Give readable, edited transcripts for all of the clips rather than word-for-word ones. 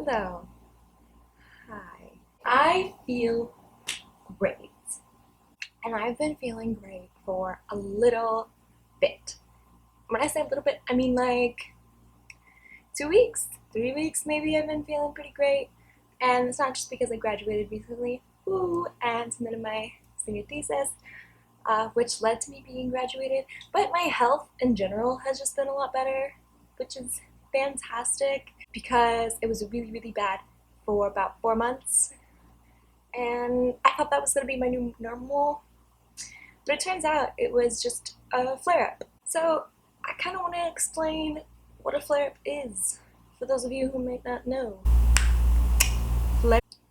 Hello. Hi. I feel great. And I've been feeling great for a little bit. When I say a little bit, I mean like 2 weeks, 3 weeks maybe. I've been feeling pretty great. And it's not just because I graduated recently, and submitted my senior thesis, which led to me being graduated, but my health in general has just been a lot better, which is fantastic because it was really, really bad for about 4 months, and I thought that was going to be my new normal, but it turns out it was just a flare up. So I kind of want to explain what a flare up is for those of you who might not know.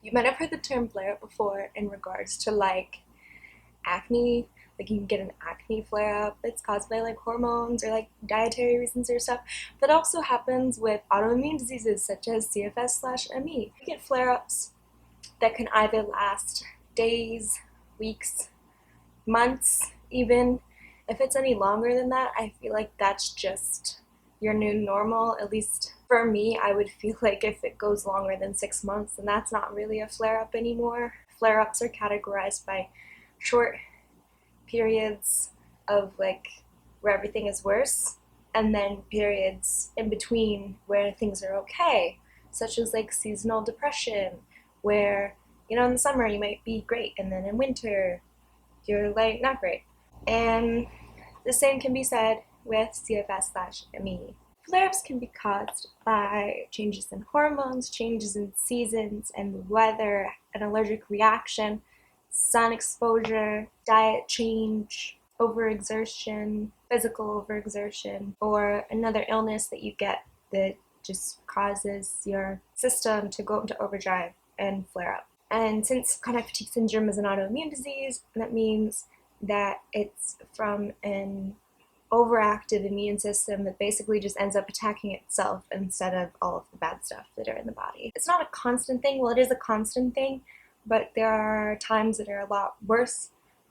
You might have heard the term flare up before in regards to like acne. Like you can get an acne flare up that's caused by like hormones or like dietary reasons or stuff. That also happens with autoimmune diseases such as CFS/ME. You get flare ups that can either last days, weeks, months, even. If it's any longer than that, I feel like that's just your new normal. At least for me, I would feel like if it goes longer than 6 months, then that's not really a flare up anymore. Flare ups are categorized by short periods of like where everything is worse, and then periods in between where things are okay, such as like seasonal depression, where in the summer you might be great and then in winter you're like not great. And the same can be said with CFS/ME. Flare-ups can be caused by changes in hormones, changes in seasons and weather, an allergic reaction, sun exposure, diet change, overexertion, physical overexertion, or another illness that you get that just causes your system to go into overdrive and flare up. And since chronic fatigue syndrome is an autoimmune disease, that means that it's from an overactive immune system that basically just ends up attacking itself instead of all of the bad stuff that are in the body. It's not a constant thing. Well, it is a constant thing, but there are times that are a lot worse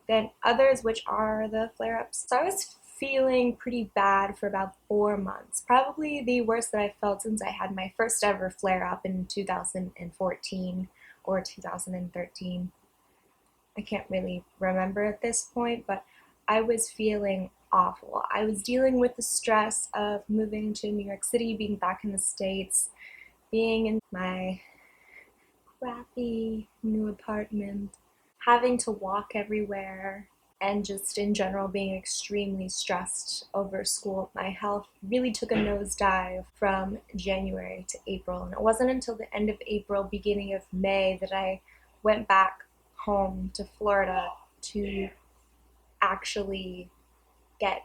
than others, which are the flare-ups. So I was feeling pretty bad for about 4 months, probably the worst that I felt since I had my first ever flare-up in 2014 or 2013. I can't really remember at this point, but I was feeling awful. I was dealing with the stress of moving to New York City, being back in the States, being in my crappy new apartment, having to walk everywhere, and just in general being extremely stressed over school. My health really took a nosedive from January to April, and it wasn't until the end of April, beginning of May, that I went back home to Florida to actually get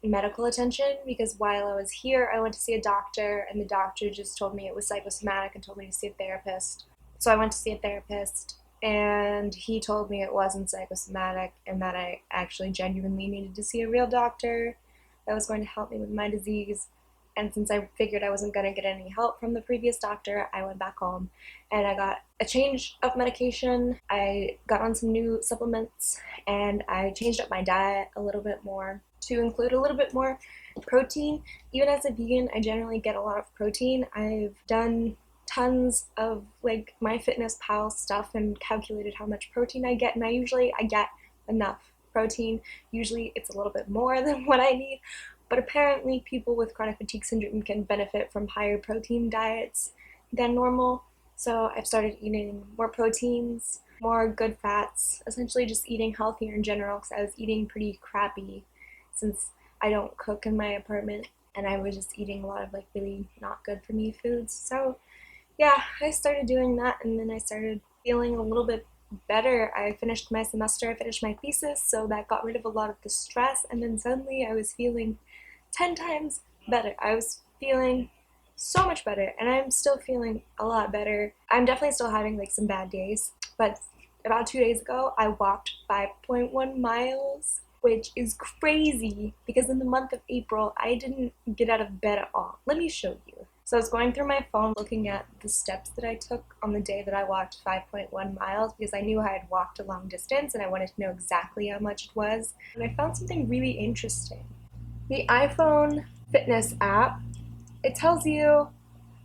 medical attention, because while I was here I went to see a doctor and the doctor just told me it was psychosomatic and told me to see a therapist. So I went to see a therapist and he told me it wasn't psychosomatic and that I actually genuinely needed to see a real doctor that was going to help me with my disease. And since I figured I wasn't going to get any help from the previous doctor, I went back home and I got a change of medication. I got on some new supplements and I changed up my diet a little bit more to include a little bit more protein. Even as a vegan, I generally get a lot of protein. I've done tons of like MyFitnessPal stuff and calculated how much protein I get, and I get enough protein. Usually it's a little bit more than what I need, but apparently people with chronic fatigue syndrome can benefit from higher protein diets than normal. So I've started eating more proteins, more good fats, essentially just eating healthier in general, because I was eating pretty crappy since I don't cook in my apartment and I was just eating a lot of like really not good for me foods. So yeah, I started doing that and then I started feeling a little bit better. I finished my semester, I finished my thesis, so that got rid of a lot of the stress, and then suddenly I was feeling 10 times better. I was feeling so much better, and I'm still feeling a lot better. I'm definitely still having like some bad days, but about 2 days ago I walked 5.1 miles, which is crazy because in the month of April I didn't get out of bed at all. Let me show you. So I was going through my phone looking at the steps that I took on the day that I walked 5.1 miles because I knew I had walked a long distance and I wanted to know exactly how much it was. And I found something really interesting. The iPhone fitness app, it tells you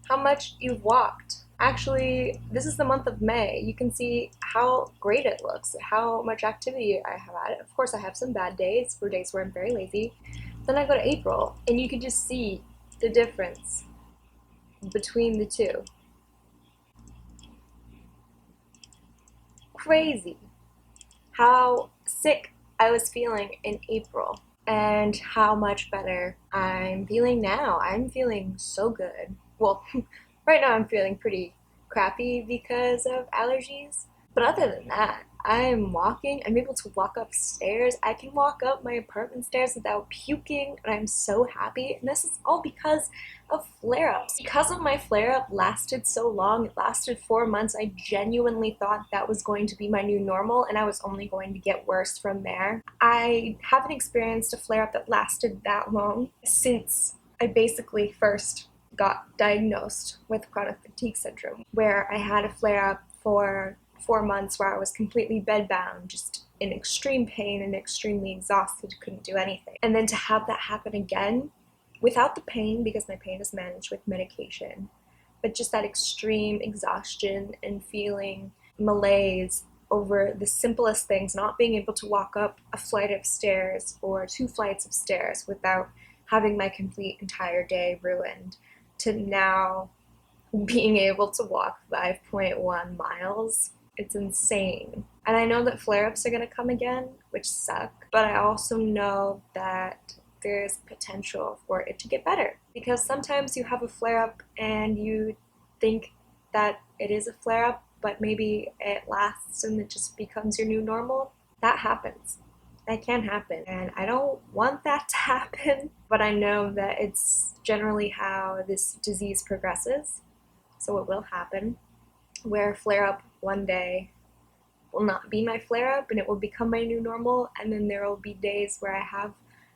how much you've walked. Actually, this is the month of May. You can see how great it looks, how much activity I have had. Of course, I have some bad days, or days where I'm very lazy. Then I go to April, and you can just see the difference between the two. Crazy how sick I was feeling in April and how much better I'm feeling now. I'm feeling so good. Well, right now I'm feeling pretty crappy because of allergies. But other than that, I'm able to walk upstairs. I can walk up my apartment stairs without puking, and I'm so happy. And this is all because of flare ups. Because of my flare up lasted so long, it lasted 4 months, I genuinely thought that was going to be my new normal, and I was only going to get worse from there. I haven't experienced a flare up that lasted that long since I basically first got diagnosed with chronic fatigue syndrome, where I had a flare up for 4 months where I was completely bedbound, just in extreme pain and extremely exhausted, couldn't do anything. And then to have that happen again without the pain, because my pain is managed with medication, but just that extreme exhaustion and feeling malaise over the simplest things, not being able to walk up a flight of stairs or 2 flights of stairs without having my complete entire day ruined, to now being able to walk 5.1 miles. It's insane. And I know that flare ups are going to come again, which suck, but I also know that there's potential for it to get better. Because sometimes you have a flare up and you think that it is a flare up, but maybe it lasts and it just becomes your new normal. That happens. That can happen. And I don't want that to happen, but I know that it's generally how this disease progresses. So it will happen, where flare up one day will not be my flare up and it will become my new normal, and then there will be days where I have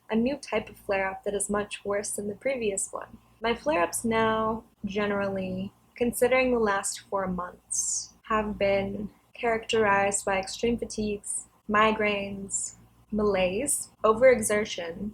a new type of flare up that is much worse than the previous one. My flare ups now, generally, considering the last 4 months, have been characterized by extreme fatigues, migraines, malaise, overexertion,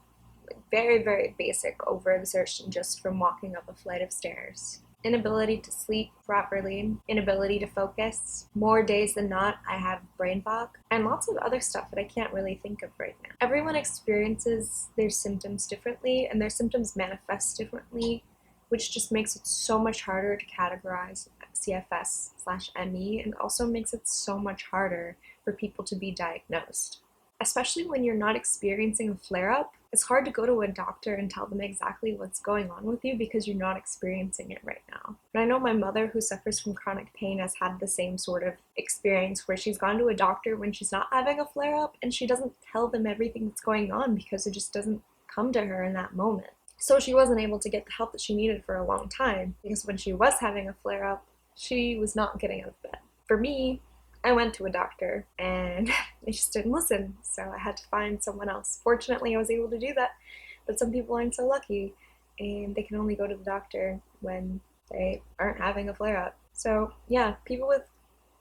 very, very basic overexertion just from walking up a flight of stairs, inability to sleep properly, inability to focus. More days than not, I have brain fog, and lots of other stuff that I can't really think of right now. Everyone experiences their symptoms differently, and their symptoms manifest differently, which just makes it so much harder to categorize CFS/ME, and also makes it so much harder for people to be diagnosed. Especially when you're not experiencing a flare-up, it's hard to go to a doctor and tell them exactly what's going on with you because you're not experiencing it right now. But I know my mother, who suffers from chronic pain, has had the same sort of experience where she's gone to a doctor when she's not having a flare-up, and she doesn't tell them everything that's going on because it just doesn't come to her in that moment. So she wasn't able to get the help that she needed for a long time, because when she was having a flare-up, she was not getting out of bed. For me, I went to a doctor and they just didn't listen, so I had to find someone else. Fortunately, I was able to do that, but some people aren't so lucky and they can only go to the doctor when they aren't having a flare-up. So yeah, people with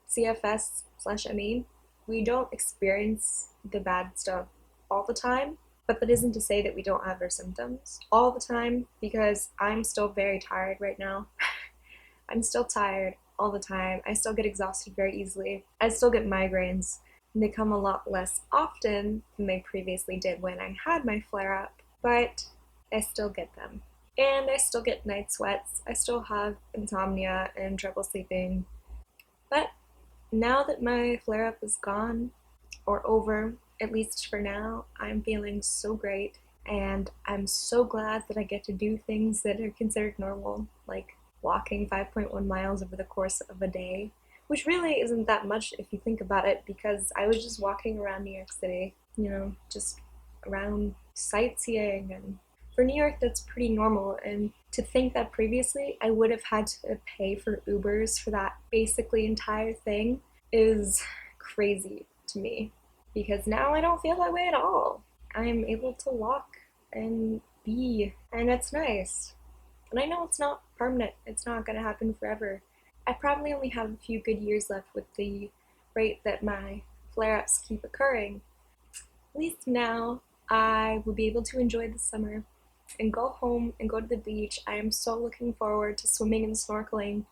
CFS/ME, we don't experience the bad stuff all the time, but that isn't to say that we don't have our symptoms all the time, because I'm still very tired right now. I'm still tired all the time. I still get exhausted very easily. I still get migraines, and they come a lot less often than they previously did when I had my flare-up, but I still get them. And I still get night sweats. I still have insomnia and trouble sleeping. But now that my flare-up is gone, or over, at least for now, I'm feeling so great, and I'm so glad that I get to do things that are considered normal, like walking 5.1 miles over the course of a day, which really isn't that much if you think about it, because I was just walking around New York City, just around sightseeing, and for New York that's pretty normal. And to think that previously I would have had to pay for Ubers for that basically entire thing is crazy to me, because now I don't feel that way at all. I'm able to walk and be, and it's nice. And I know it's not permanent, it's not going to happen forever. I probably only have a few good years left with the rate that my flare-ups keep occurring. At least now I will be able to enjoy the summer and go home and go to the beach. I am so looking forward to swimming and snorkeling,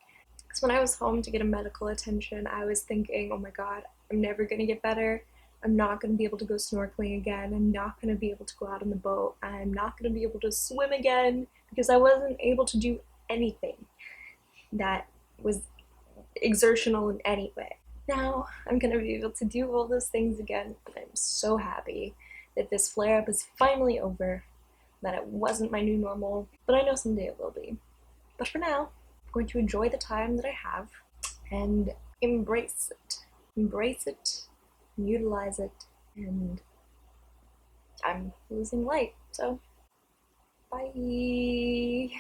Because when I was home to get a medical attention, I was thinking, oh my god, I'm never gonna get better. I'm not gonna be able to go snorkeling again. I'm not gonna be able to go out on the boat. I'm not gonna be able to swim again because I wasn't able to do anything that was exertional in any way. Now I'm gonna be able to do all those things again, and I'm so happy that this flare up is finally over, that it wasn't my new normal, but I know someday it will be. But for now, I'm going to enjoy the time that I have and embrace it. Embrace it, and utilize it, and I'm losing light, so bye.